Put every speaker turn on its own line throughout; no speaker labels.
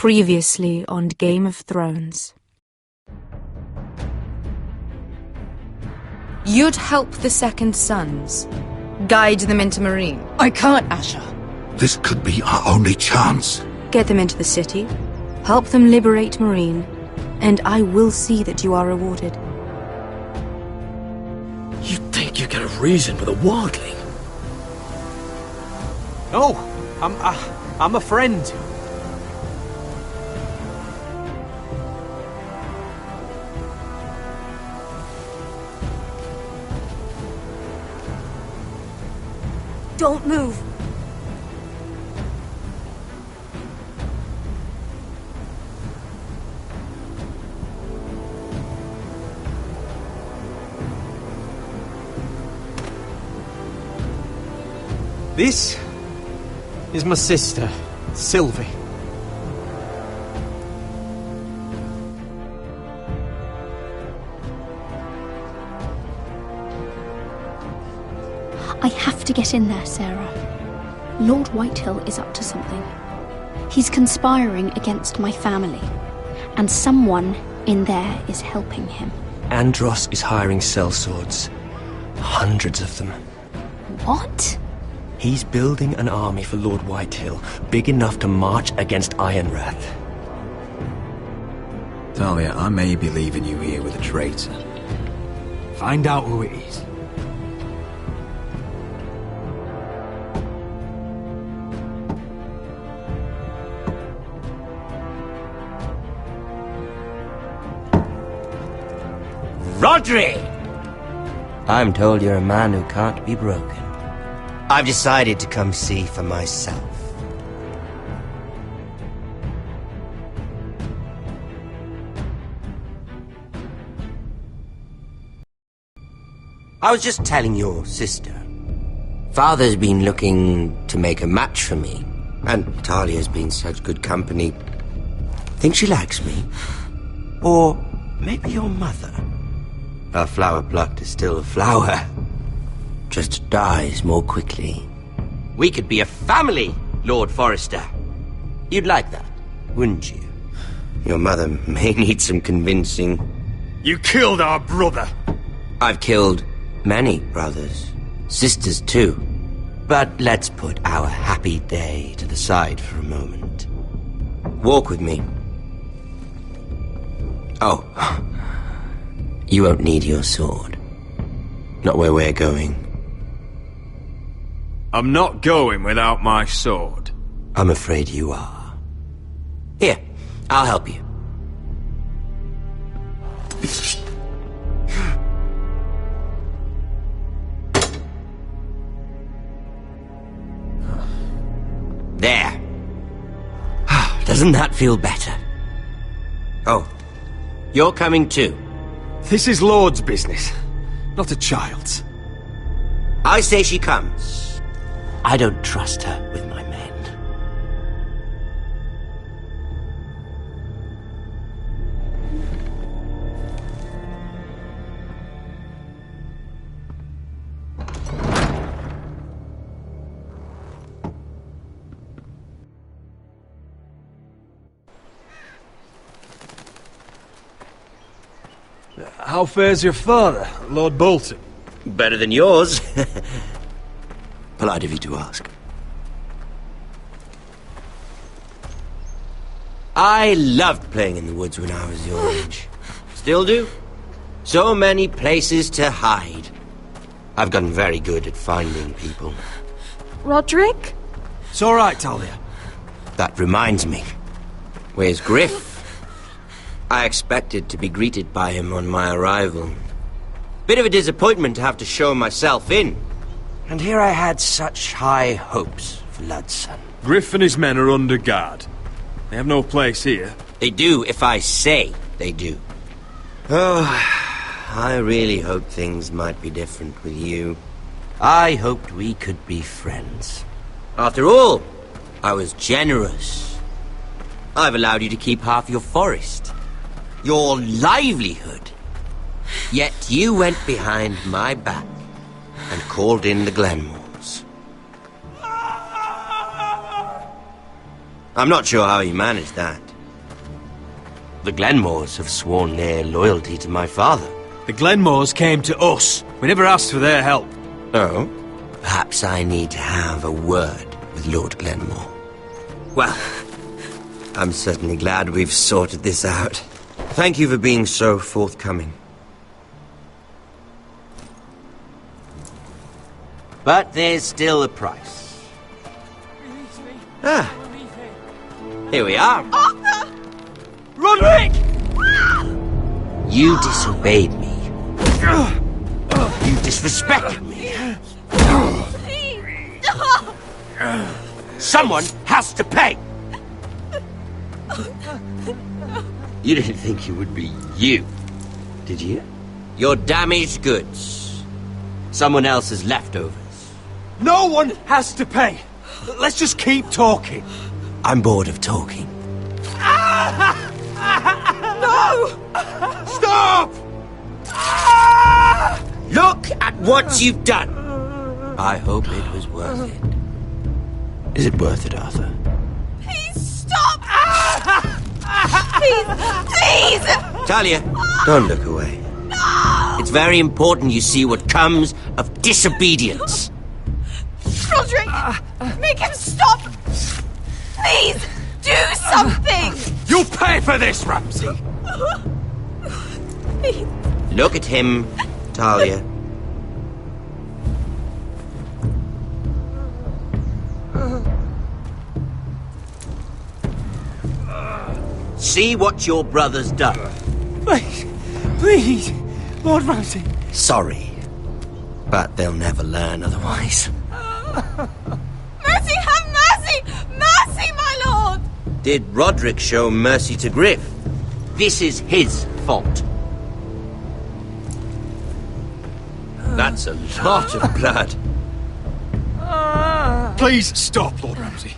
Previously on Game of Thrones. You'd help the Second Sons. Guide them into Marine.
I can't, Asha.
This could be our only chance.
Get them into the city. Help them liberate Marine. And I will see that you are rewarded.
You think you can reason with a wildling?
No, I'm a friend.
Don't move.
This is my sister, Sylvie.
I have to get in there, Sarah. Lord Whitehill is up to something. He's conspiring against my family, and someone in there is helping him.
Andros is hiring sellswords. Hundreds of them.
What?
He's building an army for Lord Whitehill, big enough to march against Ironrath.
Talia, I may be leaving you here with a traitor.
Find out who it is.
Rodri! I'm told you're a man who can't be broken. I've decided to come see for myself. I was just telling your sister. Father's been looking to make a match for me, and Talia's been such good company. Think she likes me? Or maybe your mother? A flower plucked is still a flower. Just dies more quickly. We could be a family, Lord Forrester. You'd like that, wouldn't you? Your mother may need some convincing.
You killed our brother!
I've killed many brothers. Sisters, too. But let's put our happy day to the side for a moment. Walk with me. Oh. You won't need your sword. Not where we're going.
I'm not going without my sword.
I'm afraid you are. Here, I'll help you. There. Doesn't that feel better? Oh, you're coming too.
This is Lord's business, not a child's.
I say she comes. I don't trust her with my men.
How fares your father, Lord Bolton?
Better than yours. Polite of you to ask. I loved playing in the woods when I was your age. Still do. So many places to hide. I've gotten very good at finding people.
Roderick?
It's all right, Talia.
That reminds me. Where's Griff? I expected to be greeted by him on my arrival. Bit of a disappointment to have to show myself in. And here I had such high hopes for Ludson.
Griff and his men are under guard. They have no place here.
They do if I say they do. Oh, I really hoped things might be different with you. I hoped we could be friends. After all, I was generous. I've allowed you to keep half your forest. Your livelihood. Yet you went behind my back and called in the Glenmores. I'm not sure how you managed that. The Glenmores have sworn their loyalty to my father.
The Glenmores came to us. We never asked for their help.
Oh? Perhaps I need to have a word with Lord Glenmore. Well, I'm certainly glad we've sorted this out. Thank you for being so forthcoming. But there's still a price. Ah. Here we are.
Arthur!
Roderick!
You disobeyed me. You disrespected me. Someone has to pay! You didn't think it would be you, did you? Your damaged goods. Someone else's leftovers.
No one has to pay. Let's just keep talking.
I'm bored of talking.
No!
Stop!
Look at what you've done! I hope it was worth it. Is it worth it, Arthur?
Please stop! Please! Please!
Talia, don't look away.
No!
It's very important you see what comes of disobedience.
Roderick! Make him stop! Please! Do something!
You'll pay for this, Ramsay!
Please.
Look at him, Talia. See what your brother's done.
Please, Lord Ramsay.
Sorry, but they'll never learn otherwise.
Mercy, have mercy! Mercy, my lord!
Did Roderick show mercy to Griff? This is his fault. That's a lot of blood.
Please stop, Lord Ramsay.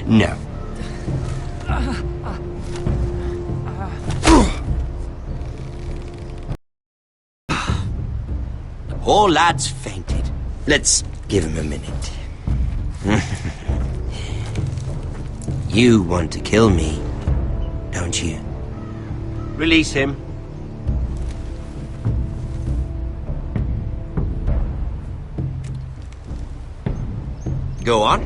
No. Poor lad's fainted. Let's give him a minute. You want to kill me, don't you? Release him. Go on.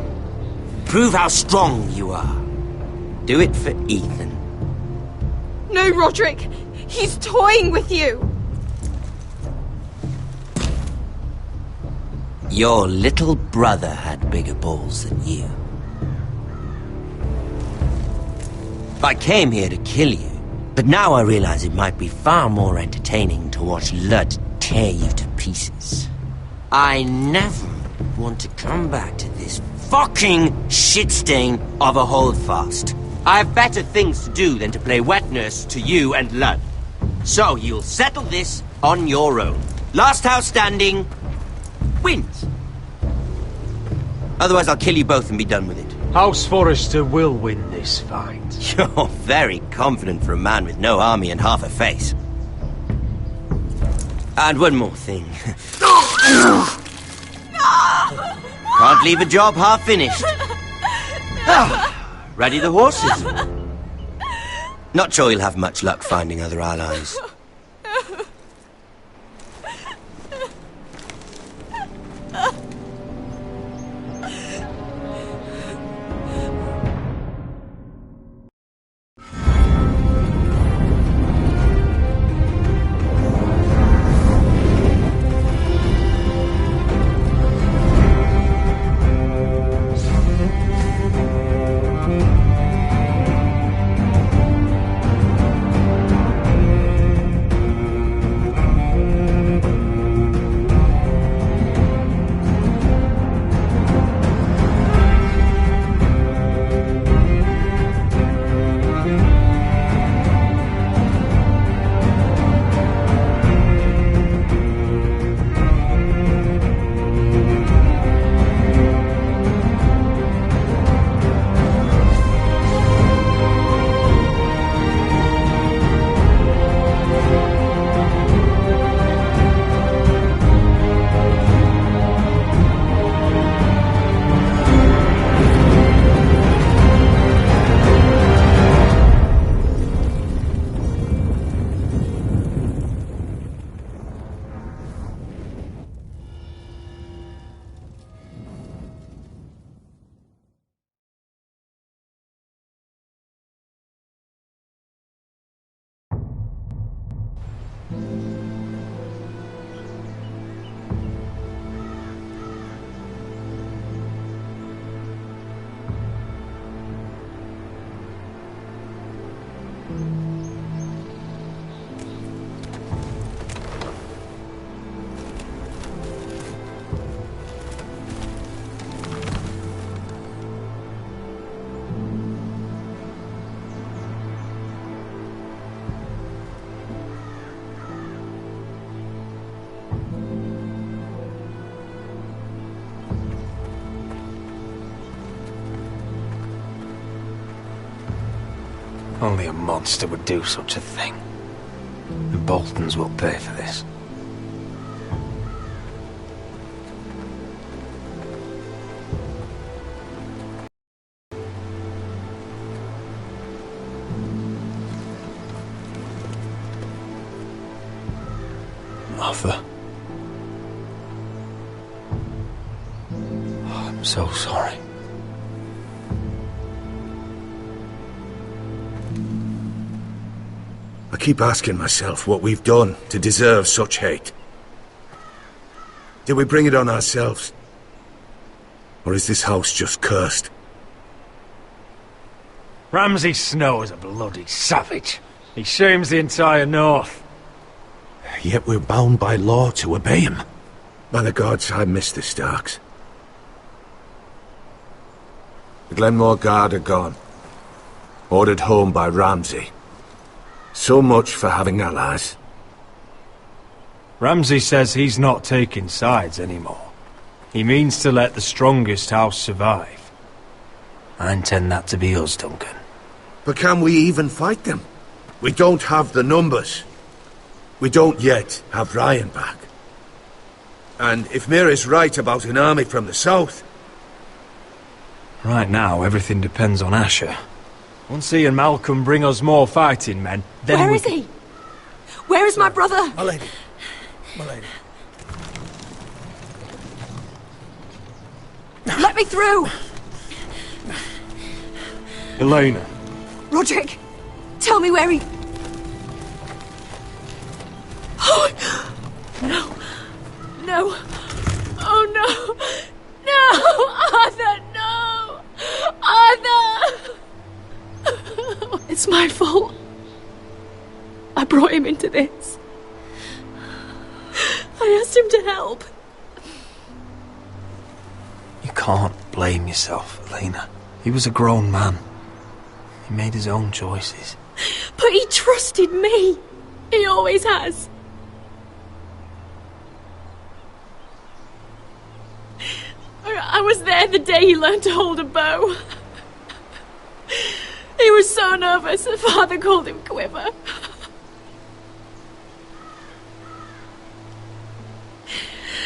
Prove how strong you are. Do it for Ethan.
No, Roderick! He's toying with you!
Your little brother had bigger balls than you. I came here to kill you, but now I realize it might be far more entertaining to watch Lud tear you to pieces. I never want to come back to this fucking shit stain of a holdfast. I have better things to do than to play wet nurse to you and Lud. So you'll settle this on your own. Last house standing wins. Otherwise I'll kill you both and be done with it.
House Forrester will win this fight.
You're very confident for a man with no army and half a face. And one more thing. Can't leave a job half finished. Ready the horses? Not sure you'll have much luck finding other allies.
Only a monster would do such a thing. The Boltons will pay for this. Arthur. Oh, I'm so sorry.
I keep asking myself what we've done to deserve such hate. Did we bring it on ourselves? Or is this house just cursed?
Ramsay Snow is a bloody savage. He shames the entire North.
Yet we're bound by law to obey him. By the gods, I miss the Starks. The Glenmore Guard are gone. Ordered home by Ramsay. So much for having allies.
Ramsay says he's not taking sides anymore. He means to let the strongest house survive. I intend that to be us, Duncan.
But can we even fight them? We don't have the numbers. We don't yet have Ryan back. And if Mira's right about an army from the south...
Right now, everything depends on Asher. Once he and Malcolm bring us more fighting men, then
Where is he? Where is my brother?
My lady. My lady.
Let me through!
Elena.
Roderick, tell me where he... Oh, no. No. Oh, no. No! Arthur, no! Arthur! It's my fault. I brought him into this. I asked him to help.
You can't blame yourself, Elena. He was a grown man. He made his own choices.
But he trusted me. He always has. I was there the day he learned to hold a bow. He was so nervous that Father called him Quiver.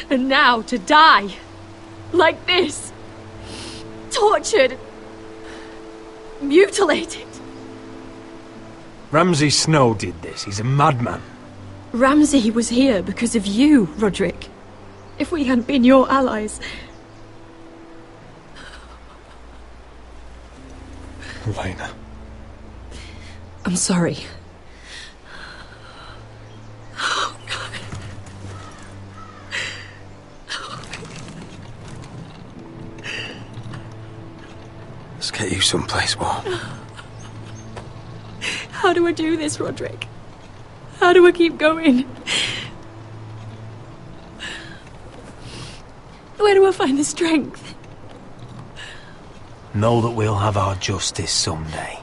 And now to die. Like this. Tortured. Mutilated.
Ramsay Snow did this. He's a madman.
Ramsay was here because of you, Roderick. If we hadn't been your allies...
Elena.
I'm sorry. Oh, God.
Let's get you someplace warm.
How do I do this, Roderick? How do I keep going? Where do I find the strength?
Know that we'll have our justice someday.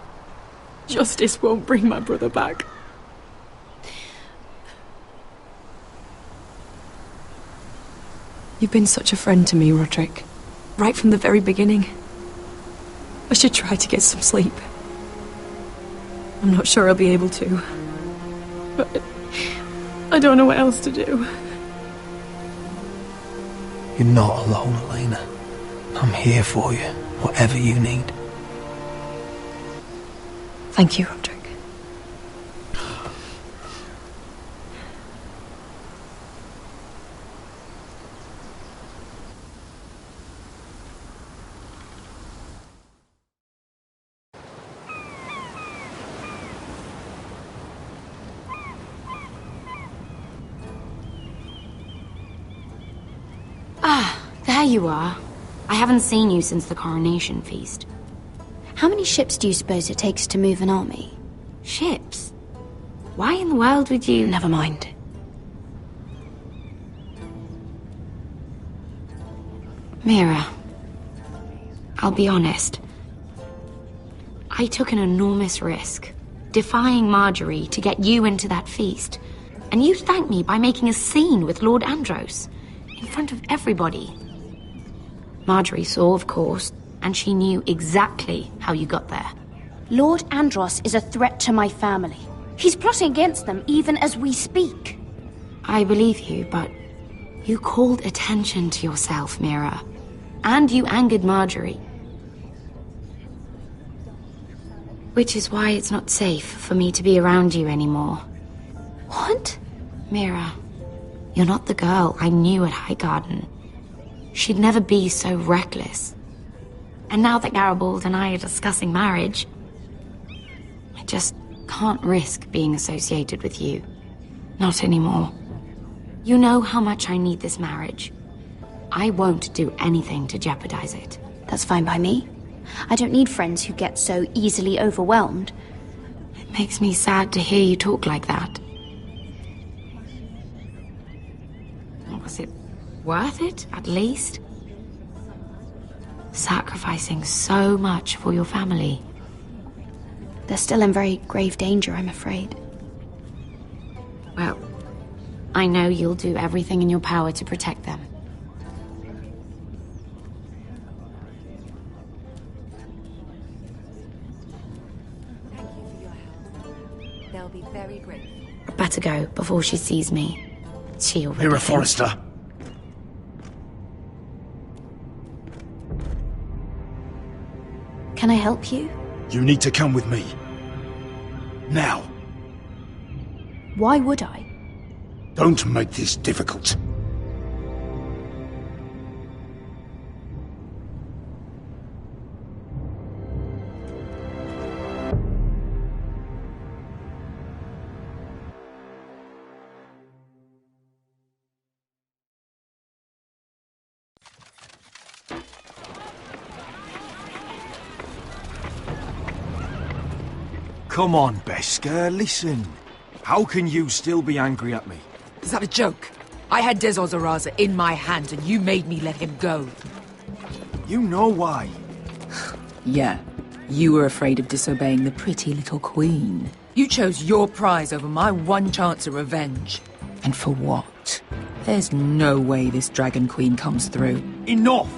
Justice won't bring my brother back. You've been such a friend to me, Roderick. Right from the very beginning. I should try to get some sleep. I'm not sure I'll be able to. But I don't know what else to do.
You're not alone, Elena. I'm here for you, whatever you need.
Thank you, Roderick.
There you are. I haven't seen you since the coronation feast.
How many ships do you suppose it takes to move an army?
Ships? Why in the world would you...
Never mind.
Mira, I'll be honest. I took an enormous risk, defying Marjorie to get you into that feast. And you thanked me by making a scene with Lord Andros, in front of everybody. Marjorie saw, of course, and she knew exactly how you got there.
Lord Andros is a threat to my family. He's plotting against them even as we speak.
I believe you, but you called attention to yourself, Mira. And you angered Marjorie. Which is why it's not safe for me to be around you anymore.
What?
Mira, you're not the girl I knew at Highgarden. She'd never be so reckless. And now that Garibald and I are discussing marriage, I just can't risk being associated with you. Not anymore. You know how much I need this marriage. I won't do anything to jeopardize it.
That's fine by me. I don't need friends who get so easily overwhelmed.
It makes me sad to hear you talk like that. Was it worth it, at least? Sacrificing so much for your family.
They're still in very grave danger, I'm afraid.
Well, I know you'll do everything in your power to protect them.
They'll be very grateful.
I'd better go before she sees me. She already
Mira
thinks...
Forrester.
Can I help you?
You need to come with me. Now.
Why would I?
Don't make this difficult.
Come on, Beskar, listen. How can you still be angry at me?
Is that a joke? I had Dezor Zaraza in my hand and you made me let him go.
You know why.
Yeah, you were afraid of disobeying the pretty little queen. You chose your prize over my one chance of revenge. And for what? There's no way this Dragon Queen comes through.
Enough!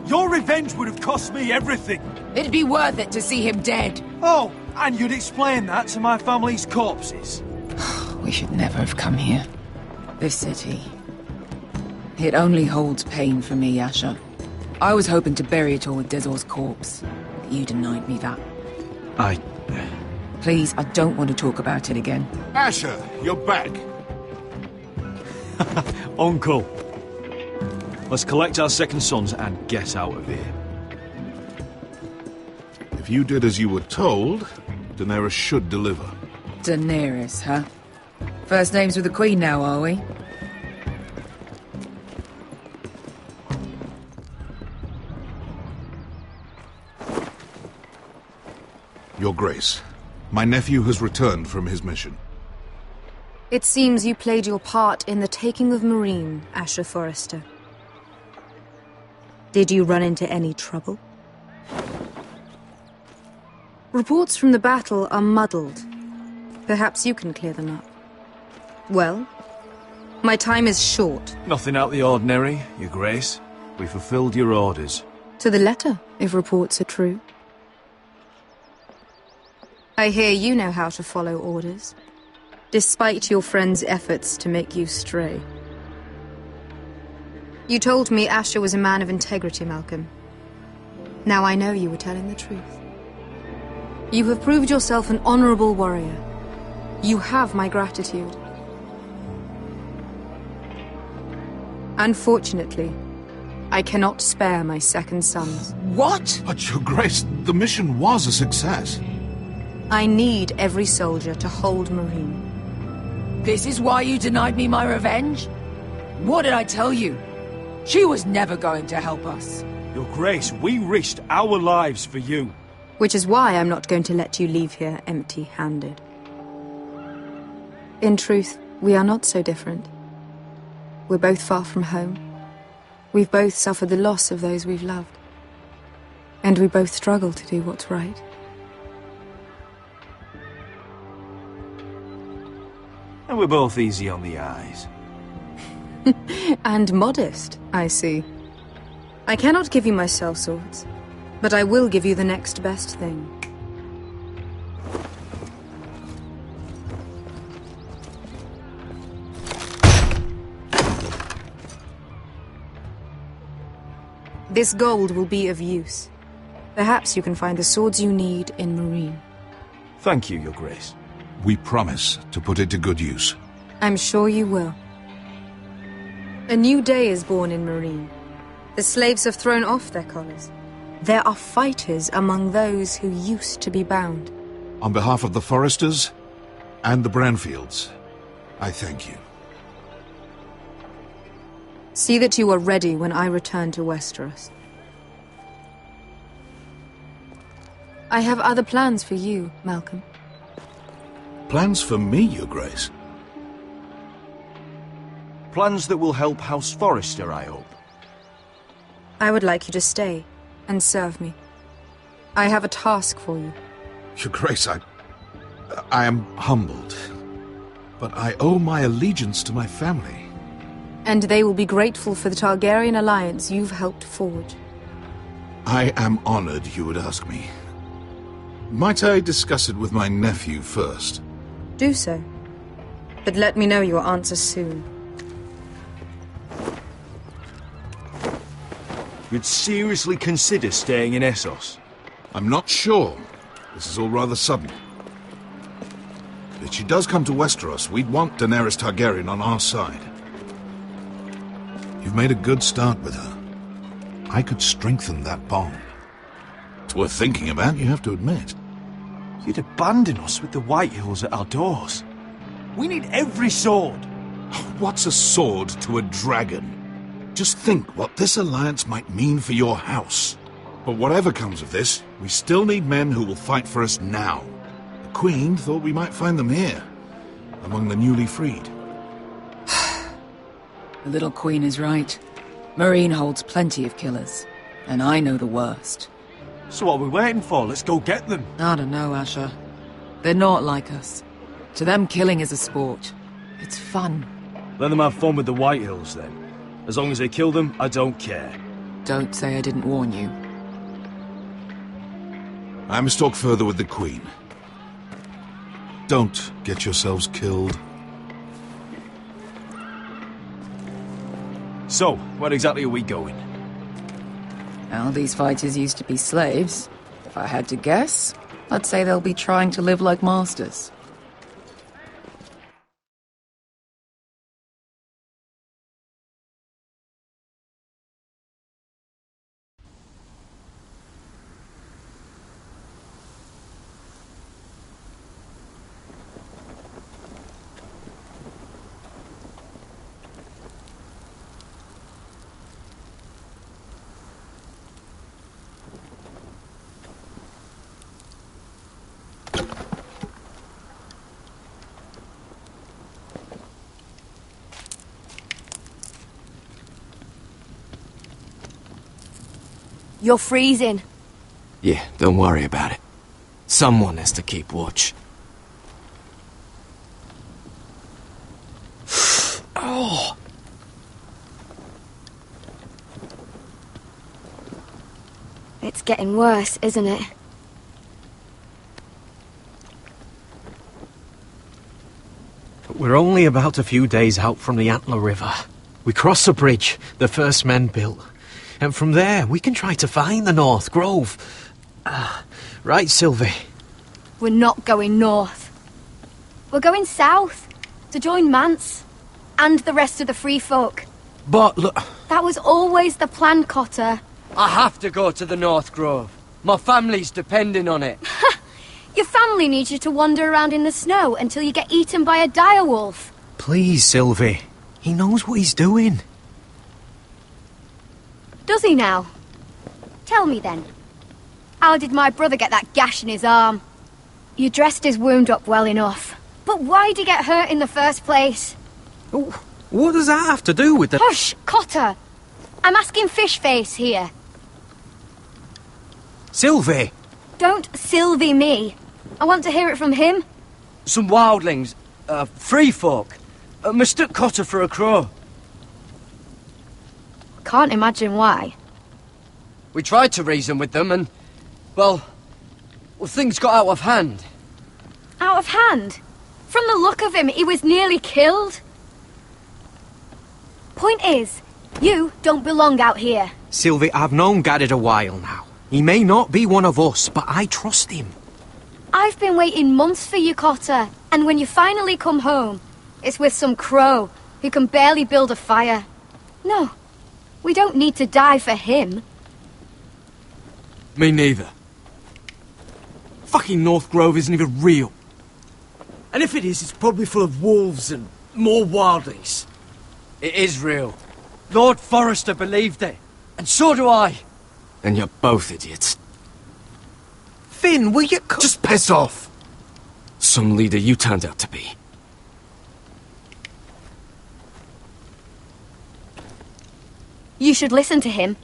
Your revenge would have cost me everything!
It'd be worth it to see him dead.
Oh, and you'd explain that to my family's corpses.
We should never have come here. This city. It only holds pain for me, Asher. I was hoping to bury it all with Dezor's corpse. But you denied me that. Please, I don't want to talk about it again.
Asher, you're back.
Uncle. Let's collect our second sons and get out of here.
If you did as you were told, Daenerys should deliver.
Daenerys, huh? First names with the Queen now, are we?
Your Grace, my nephew has returned from his mission.
It seems you played your part in the taking of Meereen, Asher Forrester. Did you run into any trouble? Reports from the battle are muddled. Perhaps you can clear them up. Well, my time is short.
Nothing out of the ordinary, Your Grace. We fulfilled your orders.
To the letter, if reports are true. I hear you know how to follow orders, despite your friend's efforts to make you stray. You told me Asher was a man of integrity, Malcolm. Now I know you were telling the truth. You have proved yourself an honorable warrior. You have my gratitude. Unfortunately, I cannot spare my second sons.
What?
But, Your Grace, the mission was a success.
I need every soldier to hold Meereen.
This is why you denied me my revenge? What did I tell you? She was never going to help us.
Your Grace, we risked our lives for you.
Which is why I'm not going to let you leave here empty-handed. In truth, we are not so different. We're both far from home. We've both suffered the loss of those we've loved. And we both struggle to do what's right.
And we're both easy on the eyes.
And modest, I see. I cannot give you my sellswords, but I will give you the next best thing. This gold will be of use. Perhaps you can find the swords you need in Marine.
Thank you, Your Grace.
We promise to put it to good use.
I'm sure you will. A new day is born in Marine. The slaves have thrown off their collars. There are fighters among those who used to be bound.
On behalf of the Foresters and the Branfields, I thank you.
See that you are ready when I return to Westeros. I have other plans for you, Malcolm.
Plans for me, Your Grace?
Plans that will help House Forrester, I hope.
I would like you to stay and serve me. I have a task for you.
Your Grace, I am humbled, but I owe my allegiance to my family.
And they will be grateful for the Targaryen alliance you've helped forge.
I am honored you would ask me. Might I discuss it with my nephew first?
Do so. But let me know your answer soon.
You'd seriously consider staying in Essos?
I'm not sure. This is all rather sudden. If she does come to Westeros, we'd want Daenerys Targaryen on our side. You've made a good start with her. I could strengthen that bond. It's worth thinking about, you have to admit.
You'd abandon us with the Whitehills at our doors. We need every sword.
What's a sword to a dragon? Just think what this alliance might mean for your house. But whatever comes of this, we still need men who will fight for us now. The Queen thought we might find them here, among the newly freed.
The little Queen is right. Marine holds plenty of killers, and I know the worst.
So what are we waiting for? Let's go get them.
I don't know, Asher. They're not like us. To them, killing is a sport. It's fun.
Let them have fun with the Whitehills, then. As long as they kill them, I don't care.
Don't say I didn't warn you.
I must talk further with the Queen. Don't get yourselves killed.
So, where exactly are we going?
Well, these fighters used to be slaves. If I had to guess, I'd say they'll be trying to live like masters.
You're freezing.
Yeah, don't worry about it. Someone has to keep watch. Oh!
It's getting worse, isn't it?
We're only about a few days out from the Antler River. We cross a bridge the first men built. And from there, we can try to find the North Grove. Right, Sylvie?
We're not going north. We're going south, to join Mance, and the rest of the free folk.
But look...
That was always the plan, Cotter.
I have to go to the North Grove. My family's depending on it.
Your family needs you to wander around in the snow until you get eaten by a direwolf.
Please, Sylvie. He knows what he's doing.
Does he now? Tell me then. How did my brother get that gash in his arm? You dressed his wound up well enough. But why'd he get hurt in the first place?
Oh, what does that have to do with the...
Hush, Cotter! I'm asking Fishface here.
Sylvie!
Don't Sylvie me. I want to hear it from him.
Some wildlings, free folk, mistook Cotter for a crow.
Can't imagine why.
We tried to reason with them and, well, things got out of hand.
Out of hand? From the look of him, he was nearly killed. Point is, you don't belong out here.
Sylvie, I've known Garrett a while now. He may not be one of us, but I trust him.
I've been waiting months for you, Cotter. And when you finally come home, it's with some crow who can barely build a fire. No, we don't need to die for him.
Me neither. Fucking North Grove isn't even real. And if it is, it's probably full of wolves and more wildlings.
It is real. Lord Forrester believed it. And so do I.
And you're both idiots.
Finn, will you...
Just piss off! Some leader you turned out to be.
You should listen to him.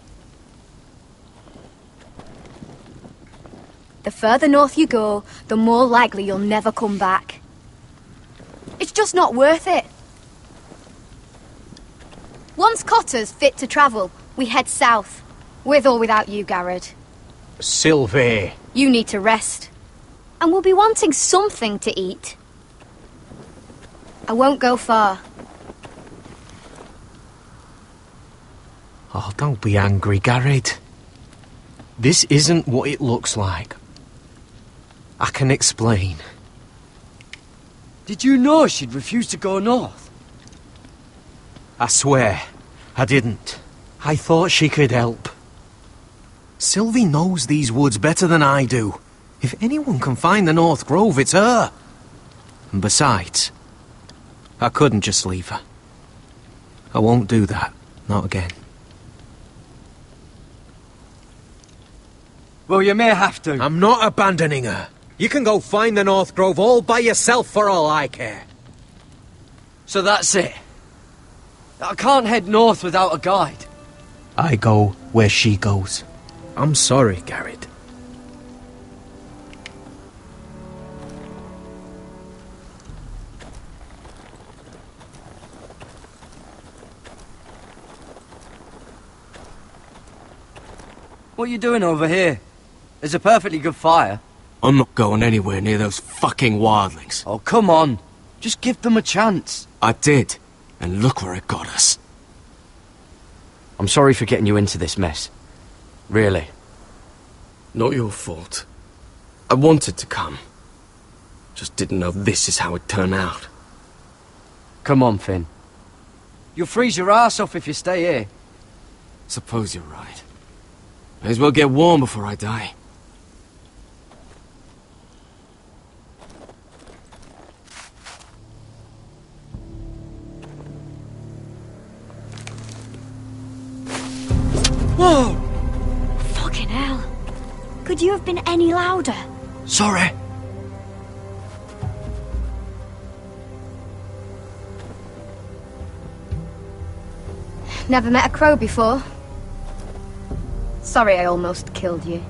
The further north you go, the more likely you'll never come back. It's just not worth it. Once Cotter's fit to travel, we head south. With or without you, Garrett.
Sylvie.
You need to rest. And we'll be wanting something to eat. I won't go far.
Oh, don't be angry, Garrett. This isn't what it looks like. I can explain.
Did you know she'd refuse to go north?
I swear, I didn't. I thought she could help. Sylvie knows these woods better than I do. If anyone can find the North Grove, it's her. And besides, I couldn't just leave her. I won't do that. Not again.
Well, you may have to.
I'm not abandoning her. You can go find the North Grove all by yourself for all I care.
So that's it. I can't head north without a guide.
I go where she goes. I'm sorry, Garrett.
What are you doing over here? There's a perfectly good fire.
I'm not going anywhere near those fucking wildlings.
Oh, come on. Just give them a chance.
I did. And look where it got us.
I'm sorry for getting you into this mess. Really.
Not your fault. I wanted to come. Just didn't know this is how it'd turn out.
Come on, Finn. You'll freeze your ass off if you stay here.
Suppose you're right. May as well get warm before I die.
Whoa! Fucking hell. Could you have been any louder?
Sorry.
Never met a crow before. Sorry I almost killed you.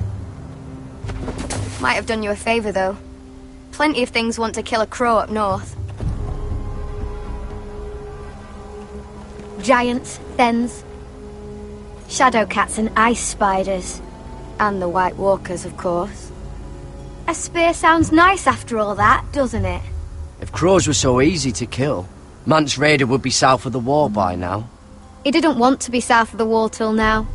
Might have done you a favour, though. Plenty of things want to kill a crow up north. Giants, thens, shadow cats and ice spiders. And the White Walkers, of course. A spear sounds nice after all that, doesn't it?
If crows were so easy to kill, Mance Raider would be south of the wall by now.
He didn't want to be south of the wall till now.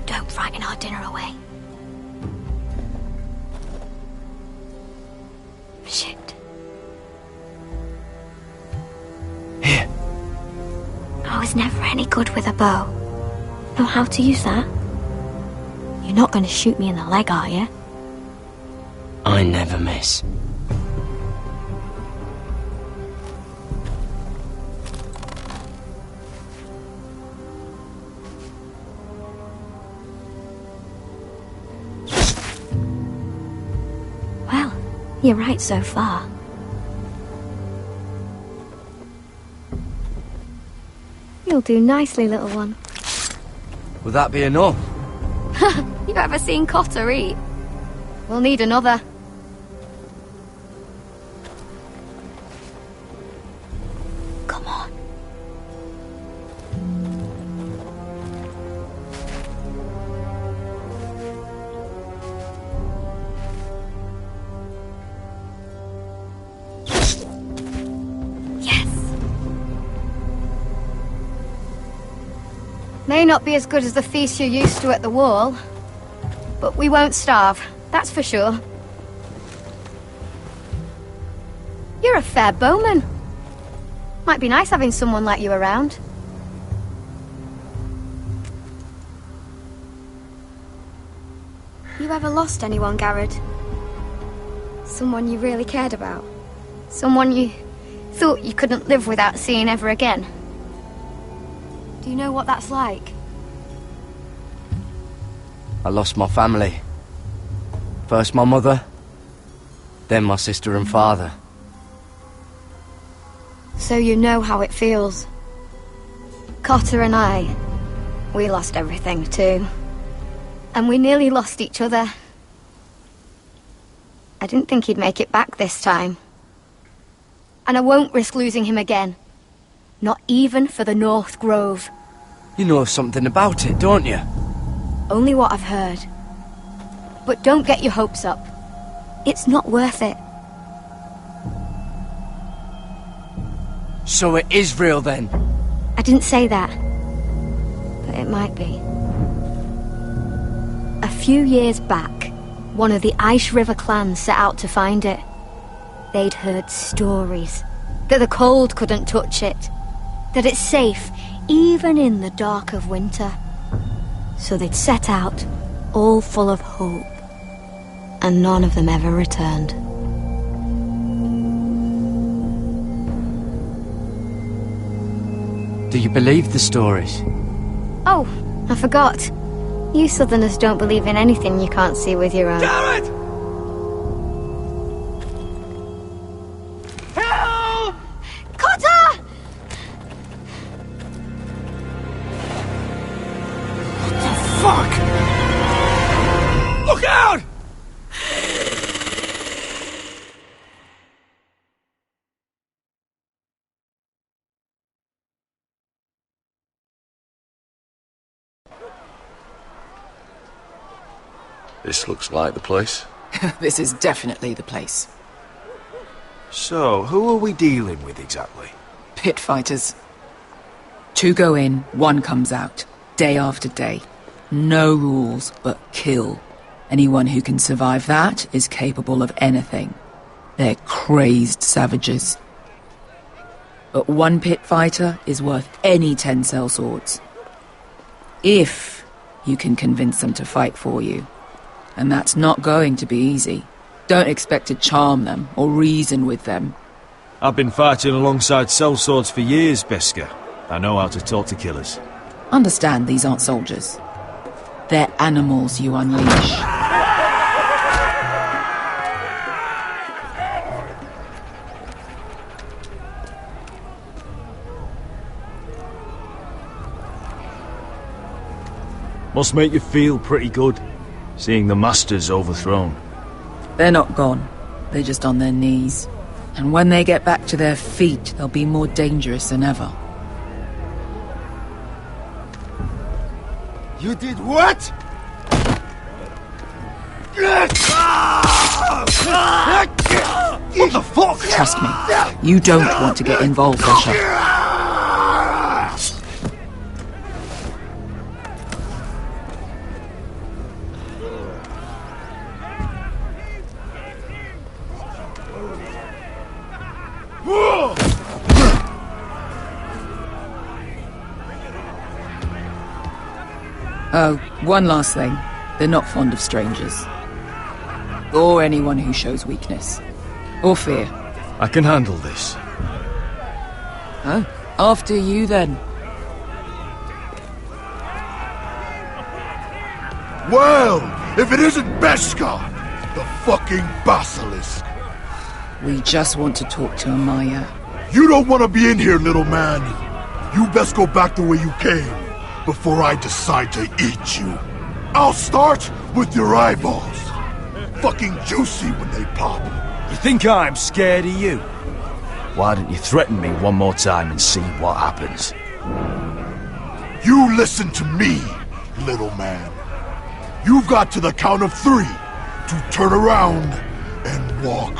Don't frighten our dinner away. Shit.
Here.
I was never any good with a bow. Know how to use that? You're not going to shoot me in the leg, are you?
I never miss.
You're right so far.
You'll do nicely, little one.
Will that be enough?
You ever seen Cotter eat? We'll need another.
Come on.
May not be as good as the feast you're used to at the wall, but we won't starve, that's for sure. You're a fair bowman. Might be nice having someone like you around. You ever lost anyone, Garrod? Someone you really cared about? Someone you thought you couldn't live without seeing ever again? Do you know what that's like?
I lost my family. First my mother, then my sister and father.
So you know how it feels. Cotter and I, we lost everything too. And we nearly lost each other. I didn't think he'd make it back this time. And I won't risk losing him again. Not even for the North Grove.
You know something about it, don't you?
Only what I've heard. But don't get your hopes up. It's not worth it.
So it is real then?
I didn't say that. But it might be. A few years back, one of the Ice River clans set out to find it. They'd heard stories. That the cold couldn't touch it. That it's safe, even in the dark of winter. So they'd set out, all full of hope. And none of them ever returned.
Do you believe the stories?
Oh, I forgot. You Southerners don't believe in anything you can't see with your own.
Garrod!
Help! Cotter!
Fuck! Look out!
This looks like the place.
This is definitely the place.
So, who are we dealing with exactly?
Pit fighters. 2 go in, 1 comes out. Day after day. No rules, but kill. Anyone who can survive that is capable of anything. They're crazed savages. But 1 pit fighter is worth any 10 sellswords. If you can convince them to fight for you. And that's not going to be easy. Don't expect to charm them or reason with them.
I've been fighting alongside sellswords for years, Beskar. I know how to talk to killers.
Understand these aren't soldiers. They're animals you unleash.
Must make you feel pretty good, seeing the masters overthrown.
They're not gone. They're just on their knees. And when they get back to their feet, they'll be more dangerous than ever.
You did what?
What the fuck?
Trust me, you don't want to get involved, Gacha. Oh, one last thing. They're not fond of strangers. Or anyone who shows weakness. Or fear.
I can handle this.
Oh, after you then.
Well, if it isn't Beskar, the fucking basilisk.
We just want to talk to Amaya.
You don't want to be in here, little man. You best go back the way you came, before I decide to eat you. I'll start with your eyeballs. Fucking juicy when they pop.
You think I'm scared of you? Why don't you threaten me one more time and see what happens?
You listen to me, little man. You've got to the count of 3 to turn around and walk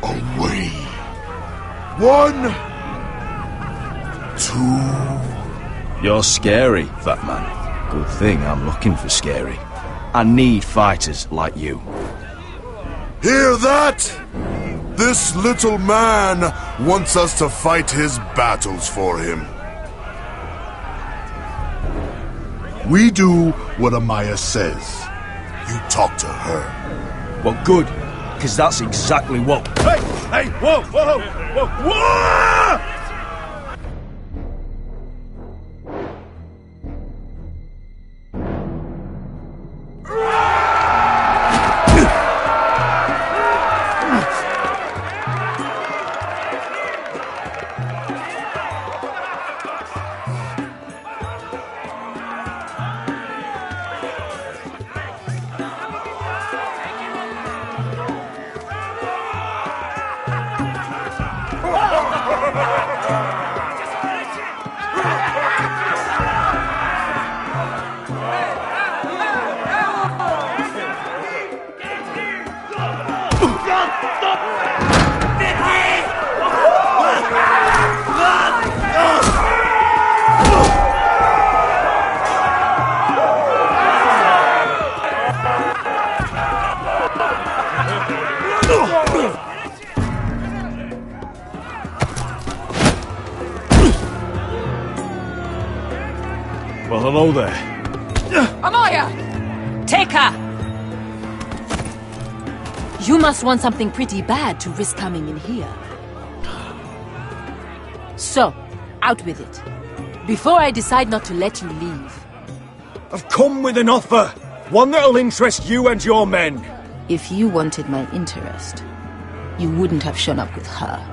away. 1, 2...
You're scary, fat man. Good thing I'm looking for scary. I need fighters like you.
Hear that? This little man wants us to fight his battles for him. We do what Amaya says. You talk to her.
Well, good, because that's exactly what... Hey, whoa, whoa, whoa, whoa!
Well, hello there.
Amaya!
Take her! You must want something pretty bad to risk coming in here. So, out with it. Before I decide not to let you leave.
I've come with an offer. One that'll interest you and your men.
If you wanted my interest, you wouldn't have shown up with her.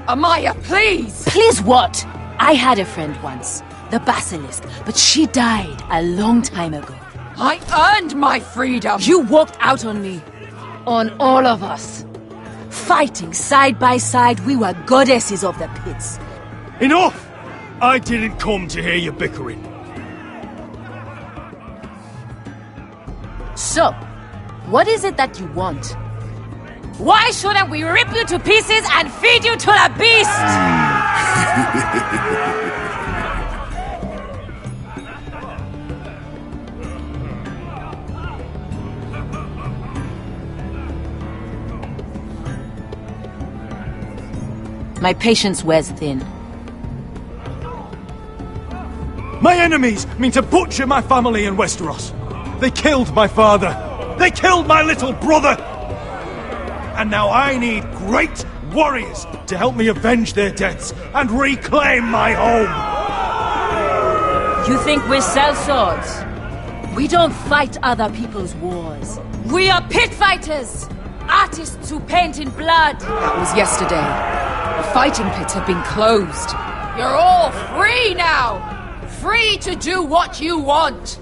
Amaya, please!
Please what? I had a friend once, the Basilisk, but she died a long time ago.
I earned my freedom!
You walked out on me. On all of us. Fighting side by side, we were goddesses of the pits.
Enough! I didn't come to hear you bickering.
So, what is it that you want? Why shouldn't we rip you to pieces and feed you to the beast? My patience wears thin.
My enemies mean to butcher my family in Westeros. They killed my father. They killed my little brother. And now I need great warriors to help me avenge their deaths and reclaim my home.
You think we sell swords? We don't fight other people's wars. We are pit fighters! Artists who paint in blood!
That was yesterday. The fighting pits have been closed. You're all free now! Free to do what you want!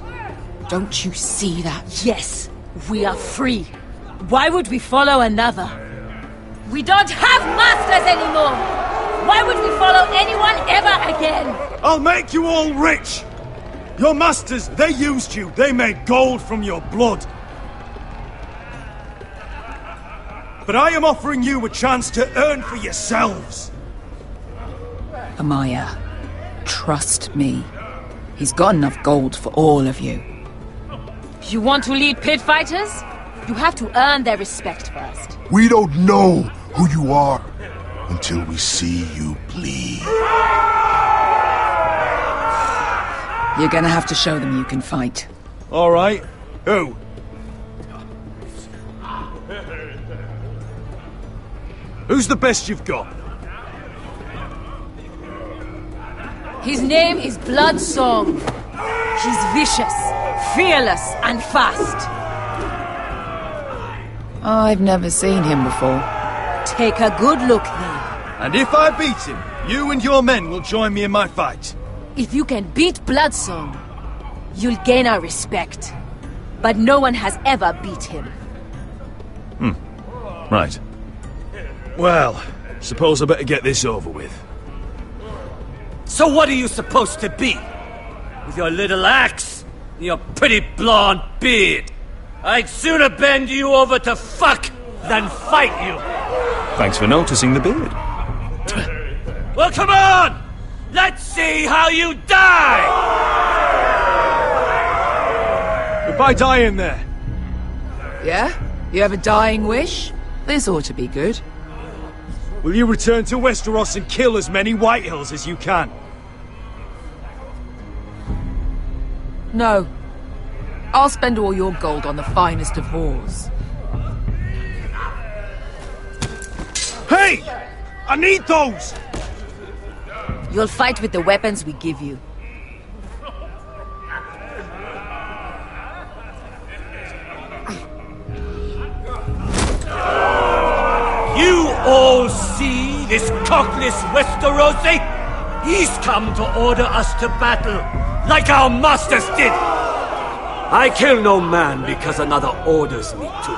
Don't you see that?
Yes, we are free. Why would we follow another? We don't have masters anymore! Why would we follow anyone ever again?
I'll make you all rich! Your masters, they used you. They made gold from your blood. But I am offering you a chance to earn for yourselves.
Amaya, trust me. He's got enough gold for all of you.
You want to lead pit fighters? You have to earn their respect first.
We don't know who you are until we see you bleed.
You're gonna have to show them you can fight.
All right. Who? Who's the best you've got?
His name is Bloodsong. He's vicious, fearless, and fast.
I've never seen him before.
Take a good look then.
And if I beat him, you and your men will join me in my fight.
If you can beat Bloodstone, you'll gain our respect. But no one has ever beat him.
Right. Well, suppose I better get this over with.
So what are you supposed to be? With your little axe and your pretty blonde beard? I'd sooner bend you over to fuck than fight you.
Thanks for noticing the beard.
Well, come on! Let's see how you die!
If I die in there.
Yeah? You have a dying wish? This ought to be good.
Will you return to Westeros and kill as many Whitehills as you can?
No. I'll spend all your gold on the finest of whores.
Hey! I need those!
You'll fight with the weapons we give you.
You all see this cockless Westerosi? He's come to order us to battle, like our masters did. I kill no man because another orders me to.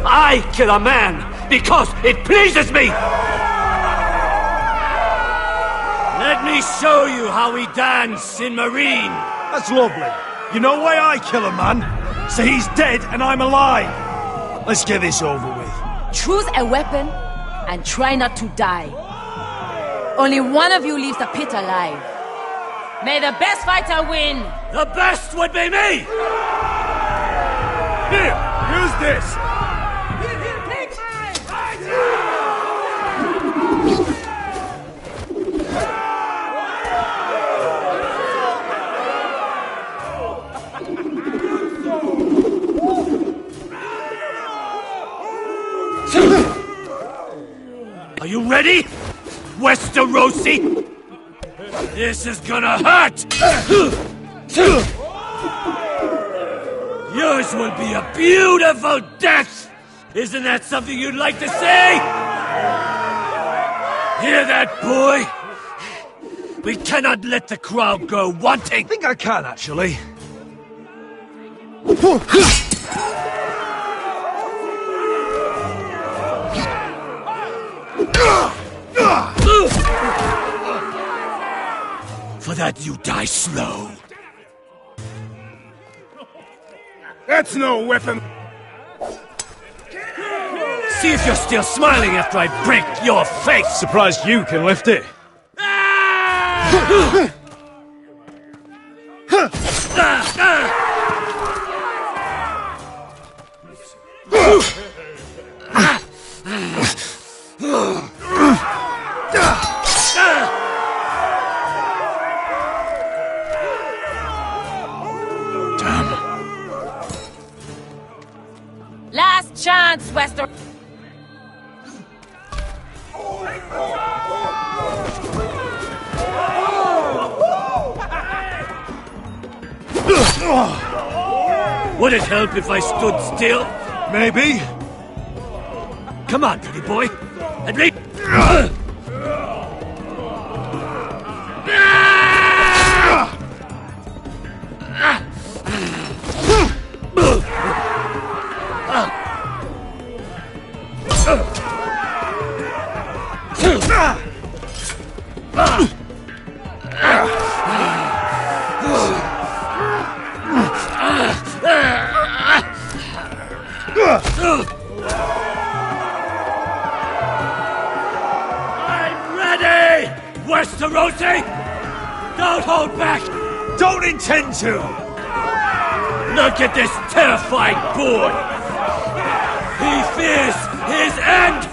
I kill a man because it pleases me! Let me show you how we dance in Marine.
That's lovely. You know why I kill a man? So he's dead and I'm alive. Let's get this over with.
Choose a weapon and try not to die. Only one of you leaves the pit alive. May the best fighter win!
The best would be me!
Here, use this!
Are you ready, Westerosi? This is gonna hurt! Yours will be a beautiful death! Isn't that something you'd like to say? Hear that, boy? We cannot let the crowd go wanting!
I think I can, actually.
For that you die slow.
That's no weapon.
See if you're still smiling after I break your face.
Surprised you can lift it.
Last chance, Wester...
Would it help if I stood still?
Maybe.
Come on, pretty boy. At least... I'm ready, Westerosi! Don't hold back!
Don't intend to!
Look at this terrified boy! He fears his end!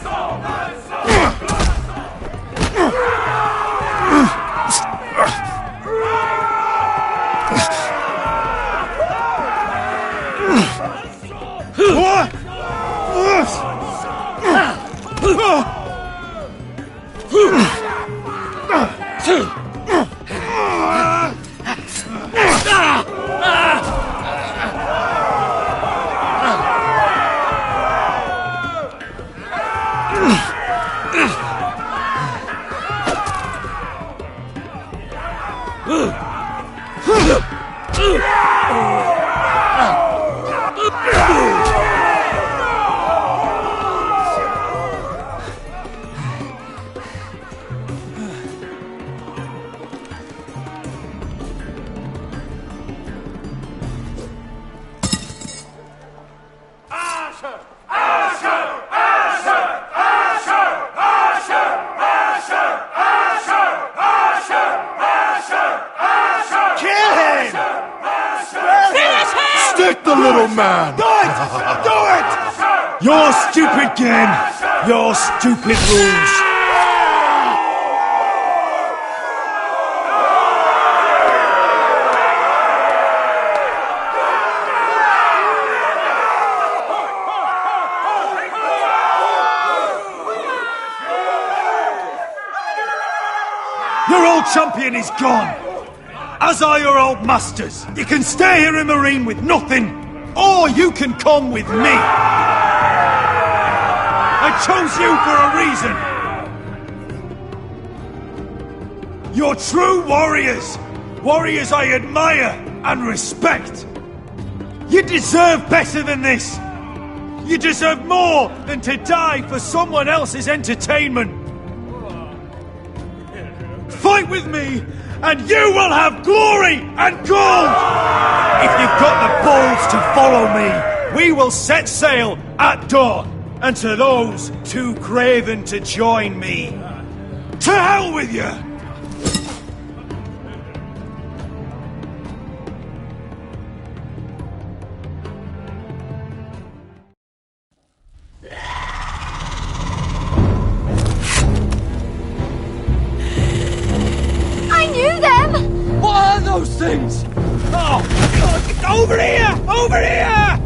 man!
Do it! Do it! Your stupid game! Your stupid rules! Your old champion is gone! As are your old masters. You can stay here in Marine with nothing, or you can come with me. I chose you for a reason. You're true warriors. Warriors I admire and respect. You deserve better than this. You deserve more than to die for someone else's entertainment. Fight with me, and you will have glory and gold! If you've got the balls to follow me, we will set sail at dawn. And to those too craven to join me, to hell with you!
What are those things?
Oh, God, over here! Over here!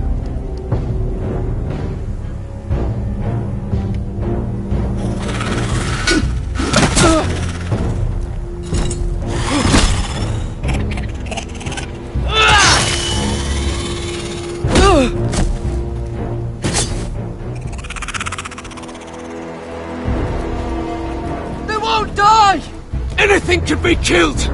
They won't die!
Anything can be killed!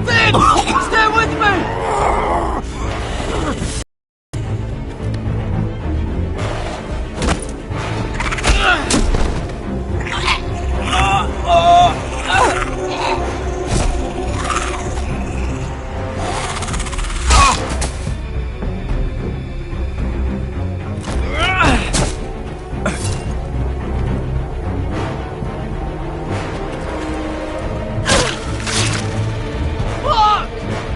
Finn! Stay with me!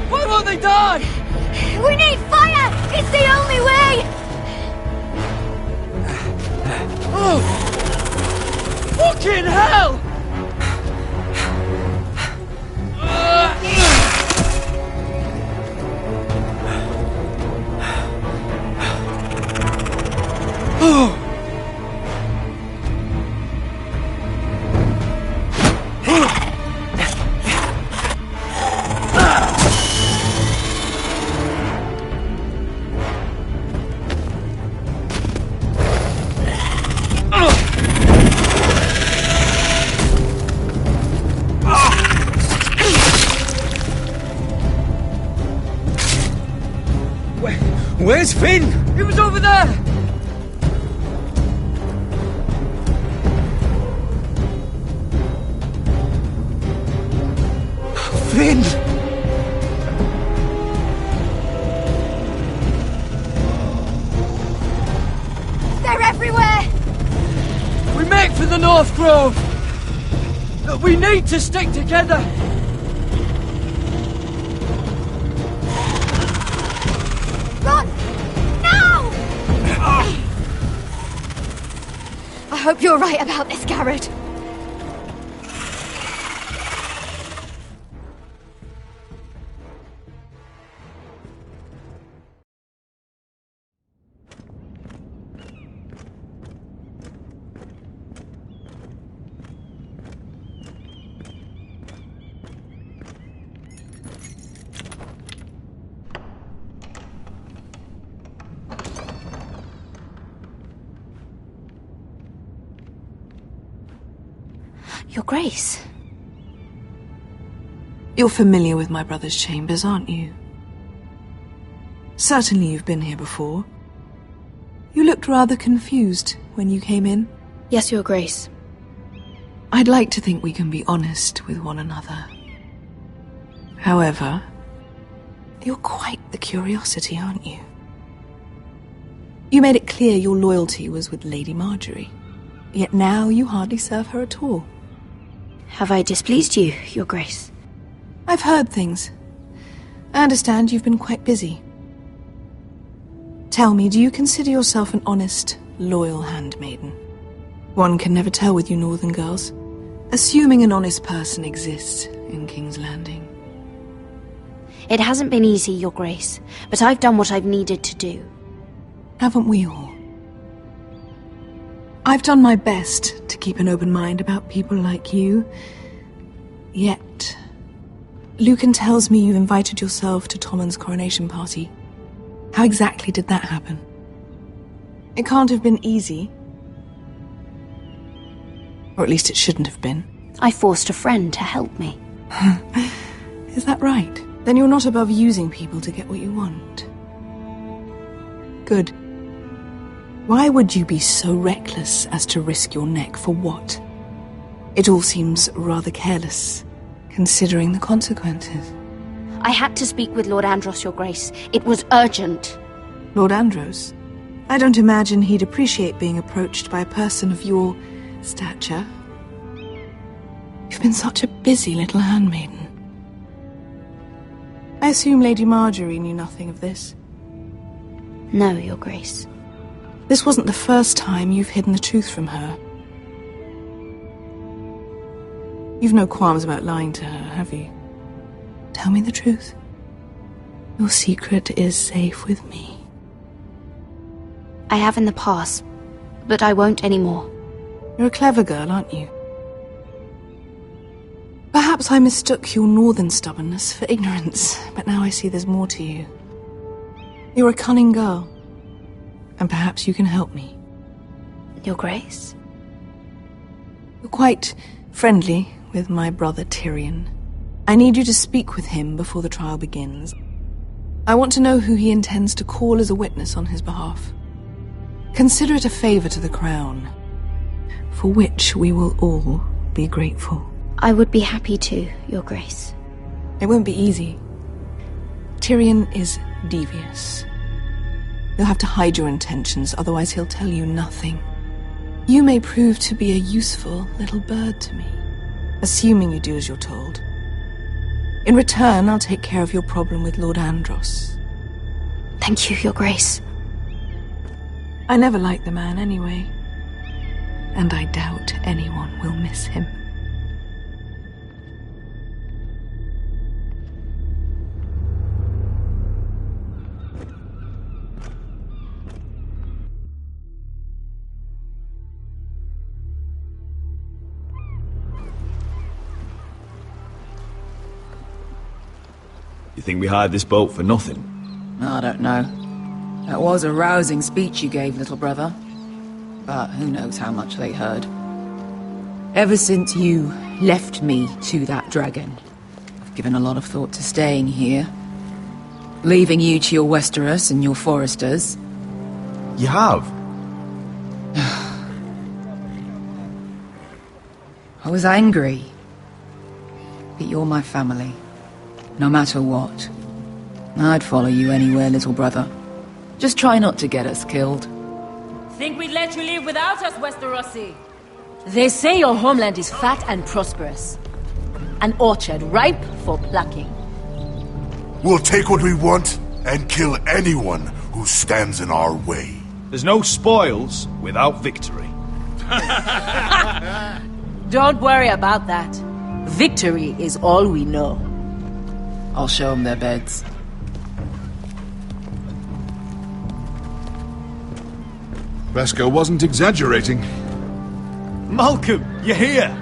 Why won't they die?
We need fire! It's the only way!
Oh! Fucking hell! Oh!
Where's Finn?
He was over there!
Finn!
They're everywhere!
We make for the North Grove! We need to stick together!
Run! Now! I hope you're right about this, Garrett.
Your Grace. You're familiar with my brother's chambers, aren't you? Certainly you've been here before. You looked rather confused when you came in.
Yes, Your Grace.
I'd like to think we can be honest with one another. However,
You're quite the curiosity, aren't you? You made it clear your loyalty was with Lady Marjorie. Yet now you hardly serve her at all.
Have I displeased you, Your Grace?
I've heard things. I understand you've been quite busy. Tell me, do you consider yourself an honest, loyal handmaiden? One can never tell with you northern girls. Assuming an honest person exists in King's Landing.
It hasn't been easy, Your Grace, but I've done what I've needed to do.
Haven't we all? I've done my best to keep an open mind about people like you. Yet, Lucan tells me you invited yourself to Tommen's coronation party. How exactly did that happen? It can't have been easy. Or at least it shouldn't have been.
I forced a friend to help me.
Is that right? Then you're not above using people to get what you want. Good. Why would you be so reckless as to risk your neck for what? It all seems rather careless, considering the consequences.
I had to speak with Lord Andros, Your Grace. It was urgent.
Lord Andros? I don't imagine he'd appreciate being approached by a person of your stature. You've been such a busy little handmaiden. I assume Lady Marjorie knew nothing of this.
No, Your Grace.
This wasn't the first time you've hidden the truth from her. You've no qualms about lying to her, have you? Tell me the truth. Your secret is safe with me.
I have in the past, but I won't anymore.
You're a clever girl, aren't you? Perhaps I mistook your northern stubbornness for ignorance, but now I see there's more to you. You're a cunning girl, and perhaps you can help me.
Your Grace?
You're quite friendly with my brother Tyrion. I need you to speak with him before the trial begins. I want to know who he intends to call as a witness on his behalf. Consider it a favor to the crown, for which we will all be grateful.
I would be happy to, Your Grace.
It won't be easy. Tyrion is devious. You'll have to hide your intentions, otherwise he'll tell you nothing. You may prove to be a useful little bird to me, assuming you do as you're told. In return, I'll take care of your problem with Lord Andros.
Thank you, Your Grace.
I never liked the man anyway, and I doubt anyone will miss him.
You think we hired this boat for nothing?
I don't know. That was a rousing speech you gave, little brother. But who knows how much they heard. Ever since you left me to that dragon, I've given a lot of thought to staying here. Leaving you to your Westeros and your foresters.
You have?
I was angry. But you're my family. No matter what. I'd follow you anywhere, little brother. Just try not to get us killed.
Think we'd let you leave without us, Westerosi? They say your homeland is fat and prosperous. An orchard ripe for plucking.
We'll take what we want and kill anyone who stands in our way.
There's no spoils without victory.
Don't worry about that. Victory is all we know.
I'll show them their beds.
Beskar wasn't exaggerating.
Malcolm, you're here!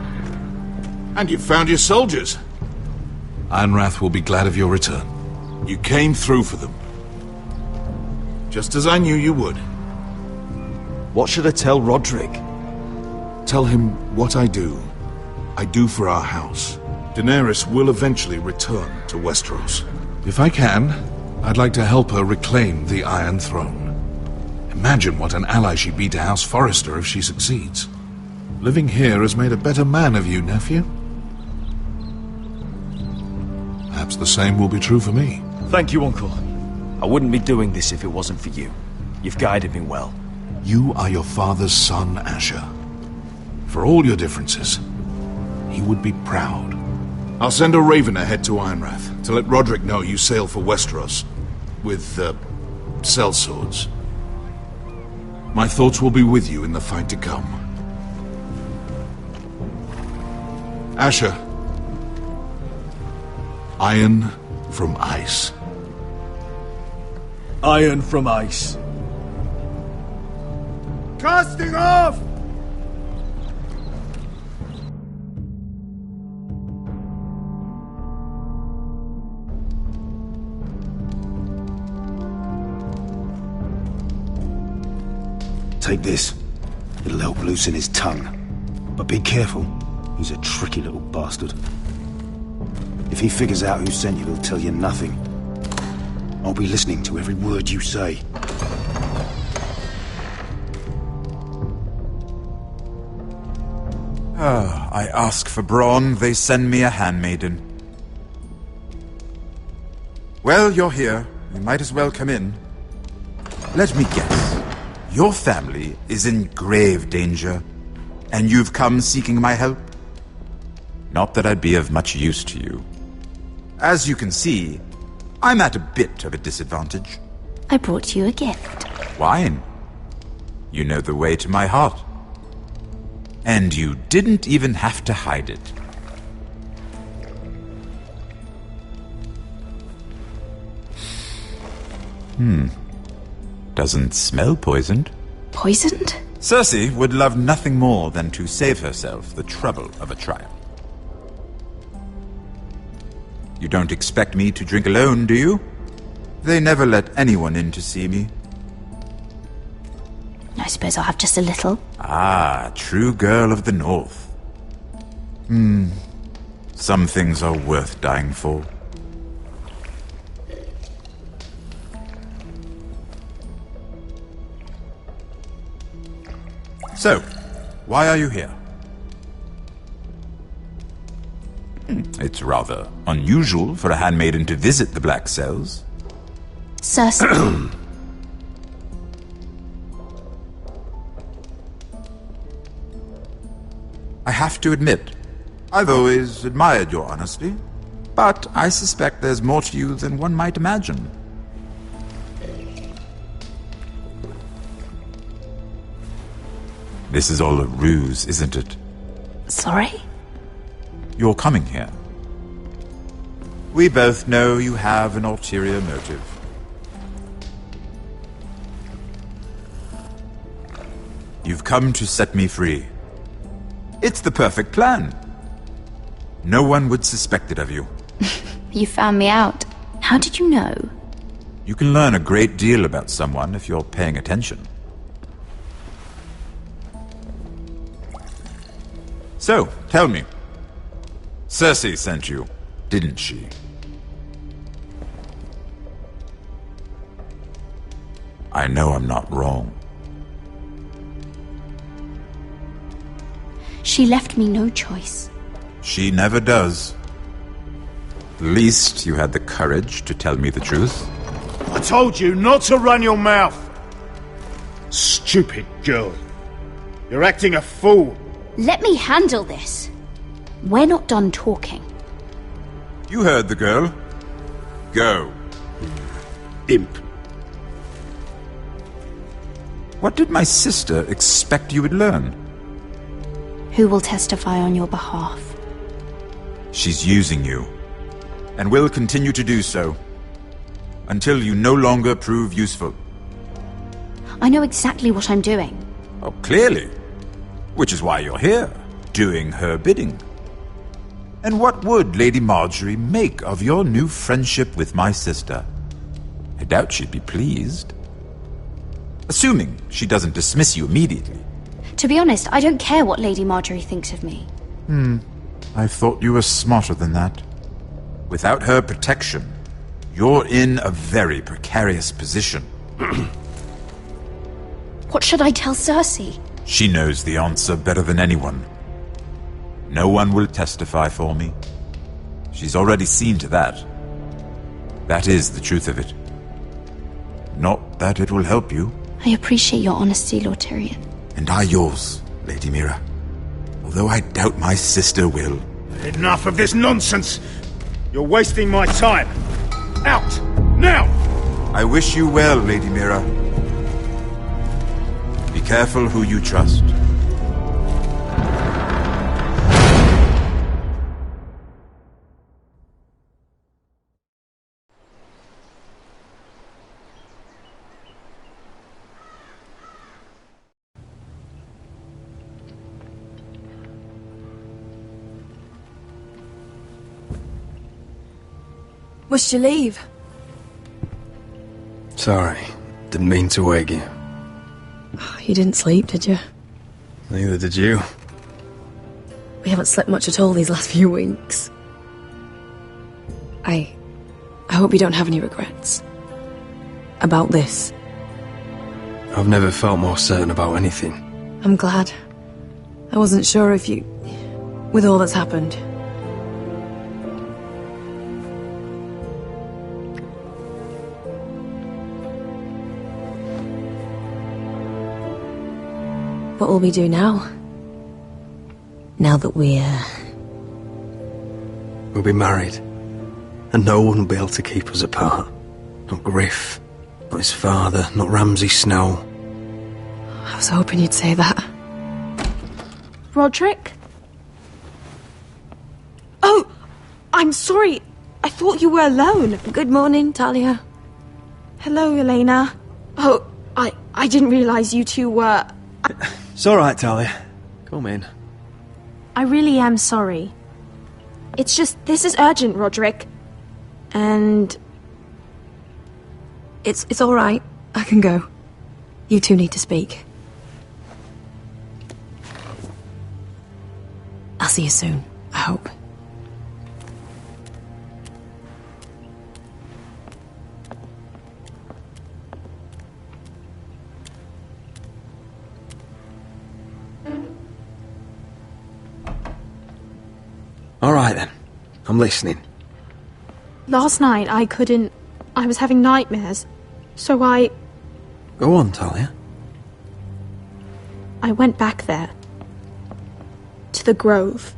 And you've found your soldiers. Ironrath will be glad of your return. You came through for them. Just as I knew you would.
What should I tell Roderick?
Tell him what I do for our house. Daenerys will eventually return to Westeros. If I can, I'd like to help her reclaim the Iron Throne. Imagine what an ally she'd be to House Forrester if she succeeds. Living here has made a better man of you, nephew. Perhaps the same will be true for me.
Thank you, Uncle.
I wouldn't be doing this if it wasn't for you. You've guided me well.
You are your father's son, Asher. For all your differences, he would be proud. I'll send a raven ahead to Ironrath to let Roderick know you sail for Westeros with, sellswords. My thoughts will be with you in the fight to come. Asher. Iron from ice.
Iron from ice.
Casting off!
Take this. It'll help loosen his tongue. But be careful. He's a tricky little bastard. If he figures out who sent you, he'll tell you nothing. I'll be listening to every word you say.
I ask for brawn, they send me a handmaiden. Well, you're here. You might as well come in. Let me guess. Your family is in grave danger, and you've come seeking my help? Not that I'd be of much use to you. As you can see, I'm at a bit of a disadvantage.
I brought you a gift.
Wine. You know the way to my heart. And you didn't even have to hide it. Doesn't smell poisoned.
Poisoned?
Cersei would love nothing more than to save herself the trouble of a trial. You don't expect me to drink alone, do you? They never let anyone in to see me.
I suppose I'll have just a little.
Ah, true girl of the North. Some things are worth dying for. So, why are you here? It's rather unusual for a handmaiden to visit the Black Cells.
Cersei.
I have to admit, I've always admired your honesty, but I suspect there's more to you than one might imagine. This is all a ruse, isn't it?
Sorry?
You're coming here. We both know you have an ulterior motive. You've come to set me free. It's the perfect plan. No one would suspect it of you.
You found me out. How did you know?
You can learn a great deal about someone if you're paying attention. So, tell me. Cersei sent you, didn't she? I know I'm not wrong.
She left me no choice.
She never does. At least you had the courage to tell me the truth.
I told you not to run your mouth! Stupid girl. You're acting a fool.
Let me handle this.
We're not done talking.
You heard the girl. Go.
Imp.
What did my sister expect you would learn?
Who will testify on your behalf?
She's using you, and will continue to do so, until you no longer prove useful.
I know exactly what I'm doing.
Oh, clearly. Which is why you're here, doing her bidding. And what would Lady Marjorie make of your new friendship with my sister? I doubt she'd be pleased. Assuming she doesn't dismiss you immediately.
To be honest, I don't care what Lady Marjorie thinks of me.
I thought you were smarter than that. Without her protection, you're in a very precarious position.
What should I tell Cersei?
She knows the answer better than anyone. No one will testify for me. She's already seen to that. That is the truth of it. Not that it will help you.
I appreciate your honesty, Lord Tyrion.
And I yours, Lady Mira. Although I doubt my sister will.
Enough of this nonsense! You're wasting my time! Out! Now!
I wish you well, Lady Mira. Be careful who you trust.
Must you leave?
Sorry, didn't mean to wake you.
You didn't sleep, did you?
Neither did you.
We haven't slept much at all these last few weeks. I hope you don't have any regrets. About this.
I've never felt more certain about anything.
I'm glad. I wasn't sure if you... with all that's happened. What will we do now? Now that we're...
We'll be married. And no one will be able to keep us apart. Not Griff, not his father, not Ramsay Snow.
I was hoping you'd say that.
Roderick? Oh! I'm sorry. I thought you were alone.
Good morning, Talia.
Hello, Elena. Oh, I didn't realize you two were...
It's all right, Talia. Come in.
I really am sorry. It's just, this is urgent, Roderick. And...
It's all right. I can go. You two need to speak. I'll see you soon, I hope.
All right then. I'm listening.
Last night I was having nightmares. So I
Go on, Talia.
went back there. To the grove.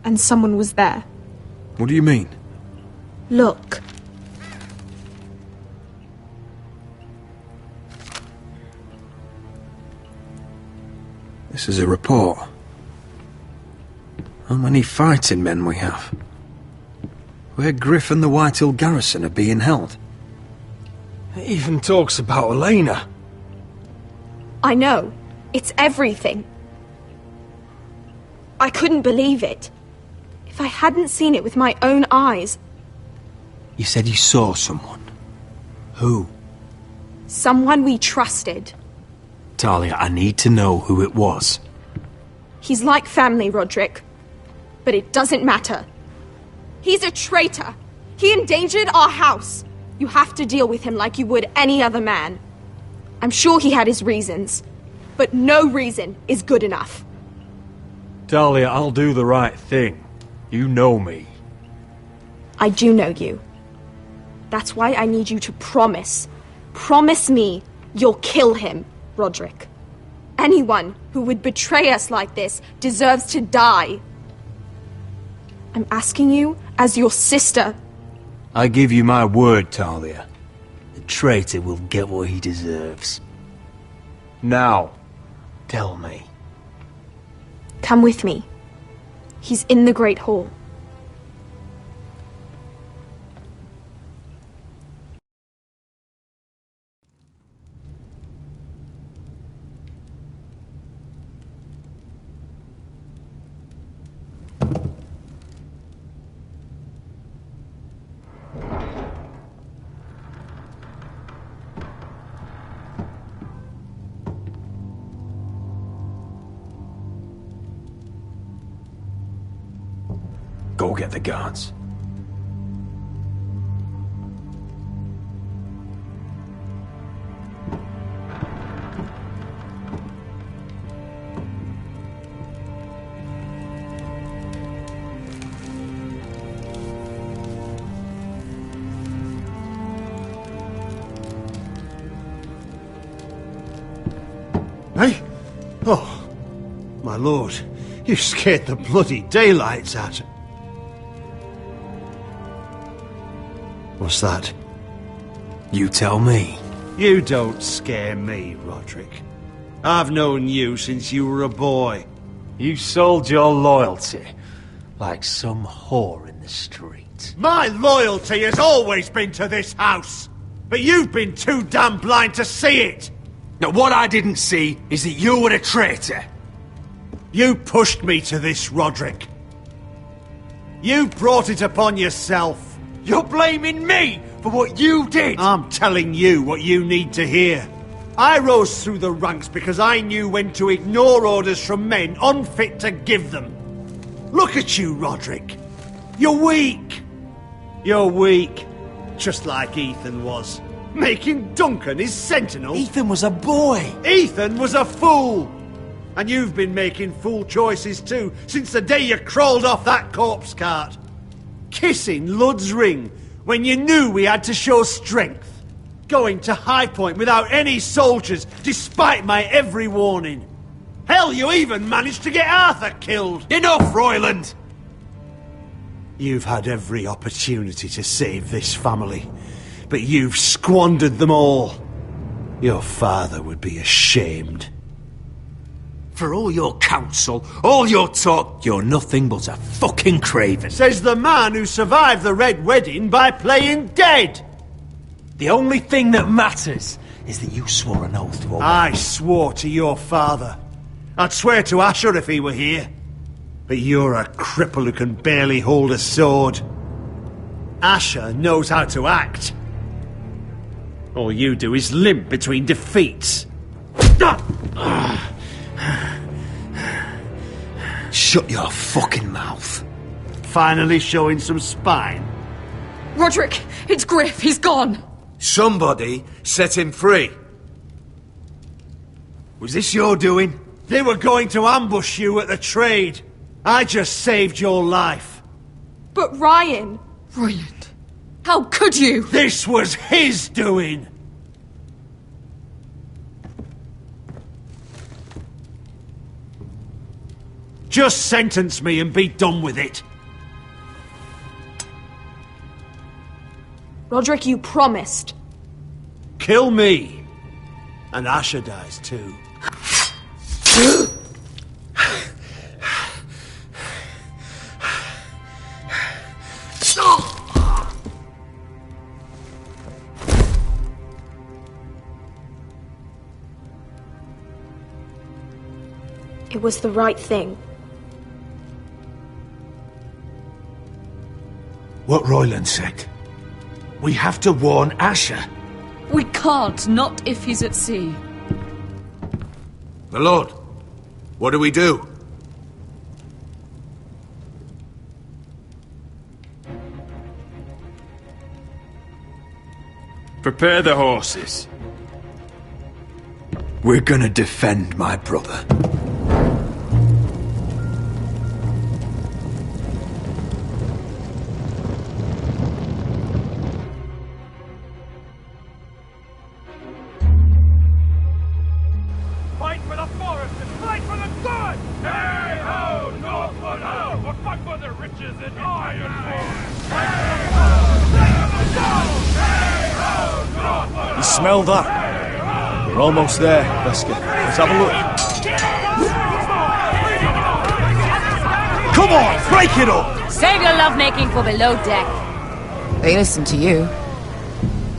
And someone was there.
What do you mean?
Look.
This is a report. How many fighting men we have? Where Griff and the Whitehill garrison are being held. It even talks about Elena.
I know. It's everything. I couldn't believe it. If I hadn't seen it with my own eyes.
You said you saw someone. Who?
Someone we trusted.
Talia, I need to know who it was.
He's like family, Roderick. But it doesn't matter. He's a traitor. He endangered our house. You have to deal with him like you would any other man. I'm sure he had his reasons. But no reason is good enough.
Talia, I'll do the right thing. You know me.
I do know you. That's why I need you to promise. Promise me you'll kill him, Roderick. Anyone who would betray us like this deserves to die. I'm asking you as your sister.
I give you my word, Talia. The traitor will get what he deserves. Now, tell me.
Come with me. He's in the Great Hall.
Go get the guards.
Eh? Oh, my lord, you scared the bloody daylights out of... What's that?
You tell me.
You don't scare me, Roderick. I've known you since you were a boy.
You sold your loyalty like some whore in the street.
My loyalty has always been to this house, but you've been too damn blind to see it.
Now, what I didn't see is that you were a traitor.
You pushed me to this, Roderick. You brought it upon yourself.
You're blaming me for what you did!
I'm telling you what you need to hear. I rose through the ranks because I knew when to ignore orders from men unfit to give them. Look at you, Roderick. You're weak. You're weak. Just like Ethan was. Making Duncan his sentinel.
Ethan was a boy.
Ethan was a fool. And you've been making fool choices too, since the day you crawled off that corpse cart. Kissing Lud's ring when you knew we had to show strength. Going to High Point without any soldiers, despite my every warning. Hell, you even managed to get Arthur killed.
Enough, Royland!
You've had every opportunity to save this family, but you've squandered them all. Your father would be ashamed.
For all your counsel, all your talk, you're nothing but a fucking craven.
Says the man who survived the Red Wedding by playing dead.
The only thing that matters is that you swore an oath to obey.
I swore to your father. I'd swear to Asher if he were here. But you're a cripple who can barely hold a sword. Asher knows how to act. All you do is limp between defeats.
Shut your fucking mouth.
Finally showing some spine.
Roderick, it's Griff. He's gone.
Somebody set him free.
Was this your doing?
They were going to ambush you at the trade. I just saved your life.
But Ryan...
Royland, how could you?
This was his doing. Just sentence me and be done with it.
Roderick, you promised.
Kill me. And Asher dies too.
It was the right thing.
What Royland said. We have to warn Asher.
We can't, not if he's at sea.
My lord, what do we do?
Prepare the horses.
We're gonna defend my brother.
Fight for the forest and fight for the sun! Hey ho, Northwood ho! Or fight for the riches in Ironwood! Hey ho, Northwood!
You smell that? We're almost there, Veska. Let's have a look. Come on, break it up!
Save your lovemaking for below deck.
They listen to you.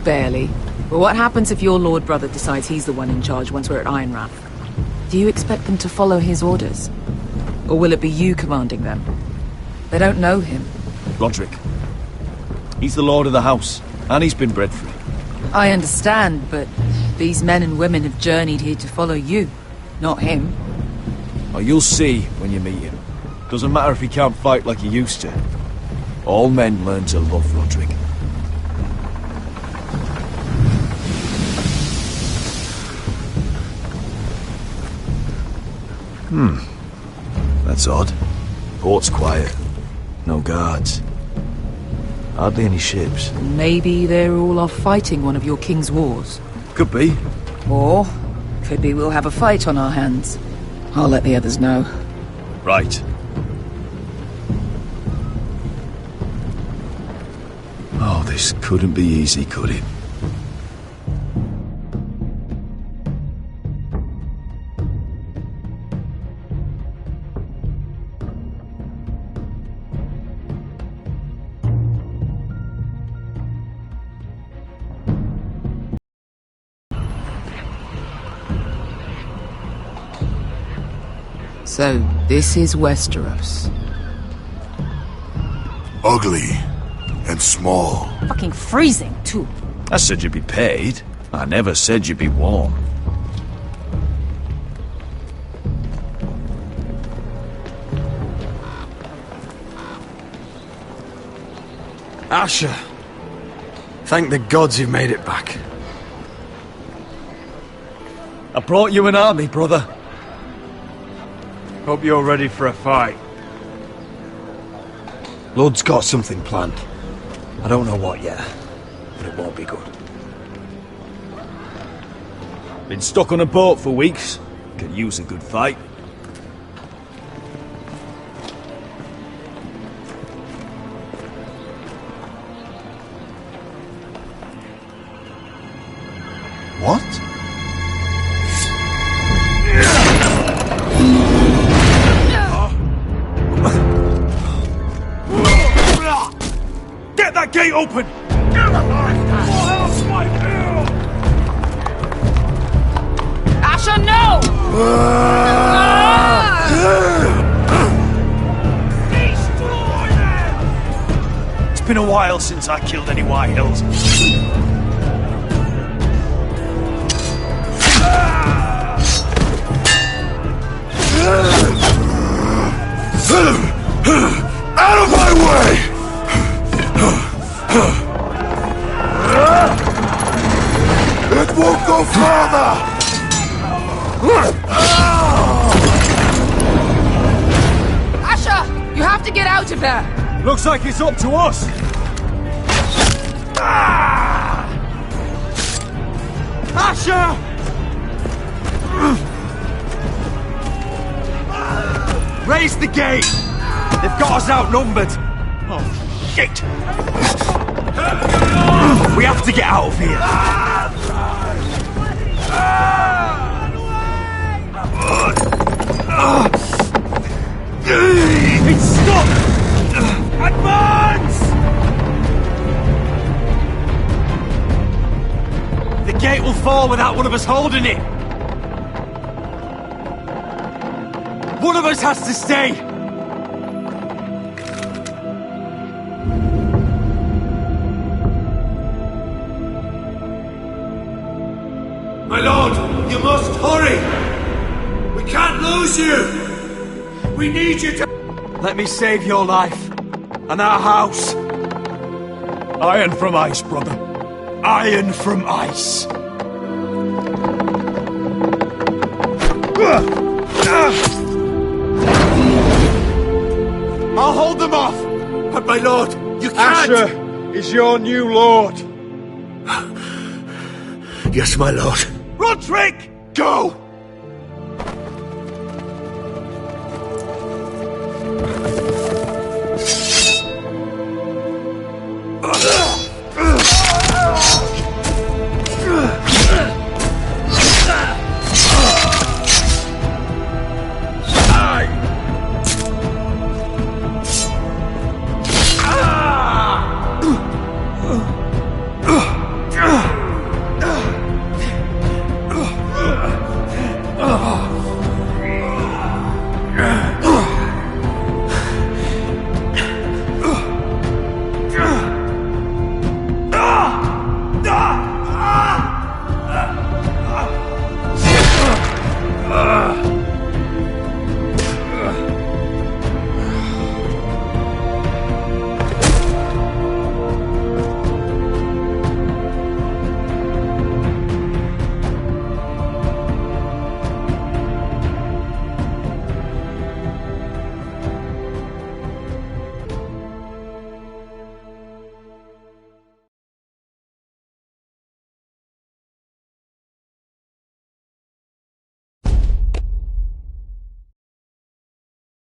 Barely. But what happens if your lord brother decides he's the one in charge once we're at Ironrath? Do you expect them to follow his orders? Or will it be you commanding them? They don't know him.
Roderick. He's the lord of the house, and he's been bred free.
I understand, but these men and women have journeyed here to follow you, not him.
Oh, you'll see when you meet him. Doesn't matter if he can't fight like he used to. All men learn to love Roderick. That's odd. Port's quiet. No guards. Hardly any ships.
Maybe they're all off fighting one of your king's wars.
Could be.
Or Could be we'll have a fight on our hands. I'll let the others know.
Right. Oh, this couldn't be easy, could it?
So, this is Westeros.
Ugly and small.
Fucking freezing, too.
I said you'd be paid. I never said you'd be warm.
Asher. Thank the gods you've made it back.
I brought you an army, brother.
Hope you're ready for a fight.
Lord's got something planned. I don't know what yet, but it won't be good.
Been stuck on a boat for weeks. Could use a good fight.
What?
Get that gate open!
Asher, no!
It's been a while since I killed any White Hills.
Out of my way! It won't go farther!
Asher! You have to get out of there!
Looks like it's up to us! Asher! Raise the gate! They've got us outnumbered! Oh, shit! We have to get out of here! It's stuck! Advance! The gate will fall without one of us holding it! One of us has to stay!
My lord, you must hurry! We can't lose you! We need you to...
Let me save your life. And our house.
Iron from ice, brother.
Iron from ice. I'll hold them off!
But my lord, you can't!
Asher is your new lord.
Yes, my lord.
Roderick! Go!